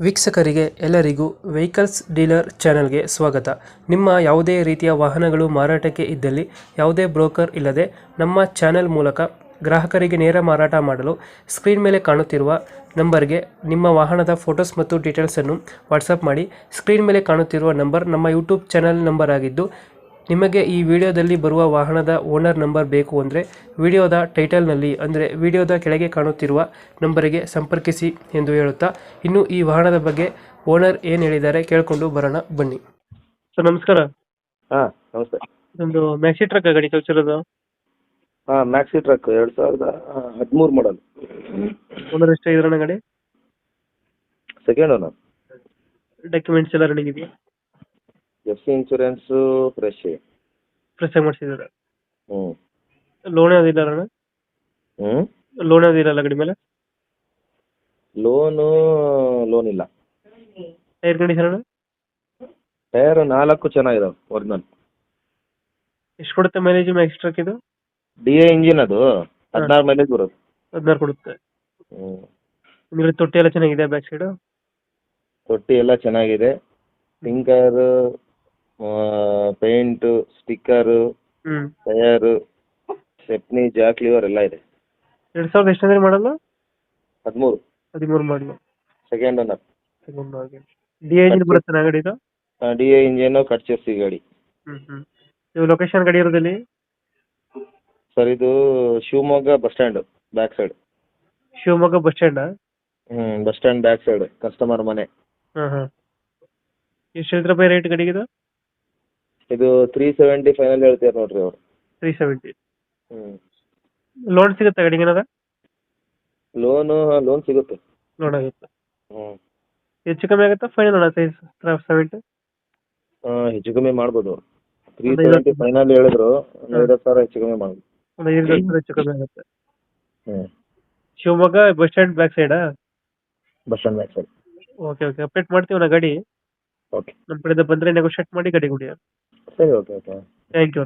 ವೀಕ್ಷಕರಿಗೆ ಎಲ್ಲರಿಗೂ vehicles dealer ಚಾನೆಲ್ಗೆ ಸ್ವಾಗತ. ನಿಮ್ಮ ಯಾವುದೇ ರೀತಿಯ ವಾಹನಗಳು ಮಾರಾಟಕ್ಕೆ ಇದ್ದಲ್ಲಿ ಯಾವುದೇ ಬ್ರೋಕರ್ ಇಲ್ಲದೆ ನಮ್ಮ ಚಾನೆಲ್ ಮೂಲಕ ಗ್ರಾಹಕರಿಗೆ ನೇರ ಮಾರಾಟ ಮಾಡಲು ಸ್ಕ್ರೀನ್ ಮೇಲೆ ಕಾಣುತ್ತಿರುವ ನಂಬರ್ಗೆ ನಿಮ್ಮ ವಾಹನದ ಫೋಟೋಸ್ ಮತ್ತು ಡೀಟೇಲ್ಸನ್ನು ವಾಟ್ಸಪ್ ಮಾಡಿ. ಸ್ಕ್ರೀನ್ ಮೇಲೆ ಕಾಣುತ್ತಿರುವ ನಂಬರ್ ನಮ್ಮ ಯೂಟ್ಯೂಬ್ ಚಾನೆಲ್ ನಂಬರ್ ಆಗಿದ್ದು, ನಿಮಗೆ ಈ ವಿಡಿಯೋದಲ್ಲಿ ಬರುವ ವಾಹನದ ಓನರ್ ನಂಬರ್ ಬೇಕು ಅಂದರೆ ವಿಡಿಯೋದ ಟೈಟಲ್ನಲ್ಲಿ ಅಂದರೆ ವಿಡಿಯೋದ ಕೆಳಗೆ ಕಾಣುತ್ತಿರುವ ನಂಬರಿಗೆ ಸಂಪರ್ಕಿಸಿ ಎಂದು ಹೇಳುತ್ತಾ, ಇನ್ನು ಈ ವಾಹನದ ಬಗ್ಗೆ ಓನರ್ ಏನು ಹೇಳಿದ್ದಾರೆ ಕೇಳಿಕೊಂಡು ಬರೋಣ ಬನ್ನಿ. ಸರ್ ನಮಸ್ಕಾರ. ಹಾ ನಮಸ್ತೆ. ಒಂದು ಮ್ಯಾಕ್ಸಿ ಟ್ರಕ್ ಗಾಡಿ ಕಳಿಸಿರೋದು. ಮ್ಯಾಕ್ಸಿ ಟ್ರಕ್ 2013 ಮಾಡಲ್. ಓನರ್ ಎಷ್ಟಾಗಿದ್ರಣ್ಣ ಗಾಡಿ? Second owner. ಡಾಕ್ಯುಮೆಂಟ್ಸ್ ಎಲ್ಲ ರನ್ನಿಂಗ್ ಇದೆಯಾ? FC ಇನ್ಶೂರೆನ್ಸ್ ಫ್ರೆಶ್ ಫ್ರೆಶ್ ಆಗಿ ಮಾಡಿಸಿದ್ದಾರೆ. ಹ್ಮ್ ಲೋನ್ ಯಾವುದಿಲ್ಲ ಅಣ್ಣ? ಹ್ಮ್ ಲೋನ್ ಯಾವುದಿಲ್ಲ ಗಾಡಿ ಮೇಲೆ? ಲೋನ್ ಇಲ್ಲ. ಟೈರ್ ಕಂಡೀಷನ್ ಅಣ್ಣ? ಟೈರ್ 4 ಚೆನ್ನಾಗಿದಾವೆ ಒರಿಜಿನಲ್. ಎಷ್ಟು ಕೊಡುತ್ತೆ ಮೈಲೇಜ್ ಮ್ಯಾಕ್ಸಿ ಟ್ರಕ್ ಇದು? DA ಇಂಜಿನ್ ಅದು 16 ಮೈಲೇಜ್ ಬರೋದು. 16 ಕೊಡುತ್ತೆ. ಹ್ಮ್ ನಿಮಗೆ ತೊಟ್ಟಿ ಎಲ್ಲ ಚೆನ್ನಾಗಿದೆ ಬ್ಯಾಕ್ ಸೈಡ್? ತೊಟ್ಟಿ ಎಲ್ಲ ಚೆನ್ನಾಗಿದೆ. ಸ್ಟಿಂಕರ್, ಪೇಂಟ್, ಸ್ಟಿಕ್ಕರ್, ಹ್ಮ್ ಟೈರ್, ಸ್ಟೆಪ್ನಿ, ಜಾಕ್ ಲಿವರ್ ಎಲ್ಲ ಇದೆ. 2000 ಎಷ್ಟು ಅಂದ್ರೆ ಮಾಡಲ್ಲ? 13 ಮಾಡಲು. Second owner. DI ಇಂಜಿನ್ ಬರುತ್ತೆ ನಾ ಗಾಡಿ ಇದು? DA ಇಂಜಿನ್ ಕಟ್ ಚೆಸ್ಸಿ ಗಾಡಿ. ನೀವು ಲೊಕೇಶನ್ ಗಾಡಿ ಇರೋದಲ್ಲಿ? ಸರ್ ಇದು Shivamogga bus stand back side. Shivamogga bus stand? Bus stand back side customer ಮನೆ. ಎಷ್ಟು ಹೇಳ್ತೀರ ರೇಟ್ ಗಾಡಿಗೆ ಇದು? ಇದು 370 ಫೈನಲ್ ಹೇಳ್ತೀರ ನೋಡ್ರಿ ಅವ್ರು. 370. ಲೋನ್ ಸಿಗುತ್ತೆ ಗಾಡಿಗೆ ಏನಾರ? ಲೋನ್ ಸಿಗುತ್ತೆ. ಲೋನ್ ಆಗುತ್ತೆ. ಹೆಚ್ಚು ಕಮ್ಮಿ ಆಗುತ್ತಾ ಫೈನಲ್ ಅಣ್ಣ? 370? ಹೆಚ್ಚು ಕಮ್ಮಿ ಮಾಡ್ಬೋದು. 370 ಫೈನಲ್ ಹೇಳಿದ್ರು. 50,000 ಹೆಚ್ಚು ಕಮ್ಮಿ ಮಾಡ್ಬೋದು. ಒಂದು 5,000 ಹೆಚ್ಚು ಕಮ್ಮಿ ಆಗುತ್ತೆ. ಶಿವಮೊಗ್ಗ ಬಸ್ ಸ್ಟ್ಯಾಂಡ್ ಬ್ಯಾಕ್ ಸೈಡಾ? Bus stand back side. Okay update ಮಾಡ್ತೀವಿ ನಾ ಗಾಡಿ. ಓಕೆ ನಮ್ಮ ಕಡೆಯಿಂದ ಬಂದರೆ ನೆಗೋಷಿಯೇಟ್ ಮಾಡಿ ಗಾಡಿ ಕೊಡಿ. ಸರಿ. Okay thank you.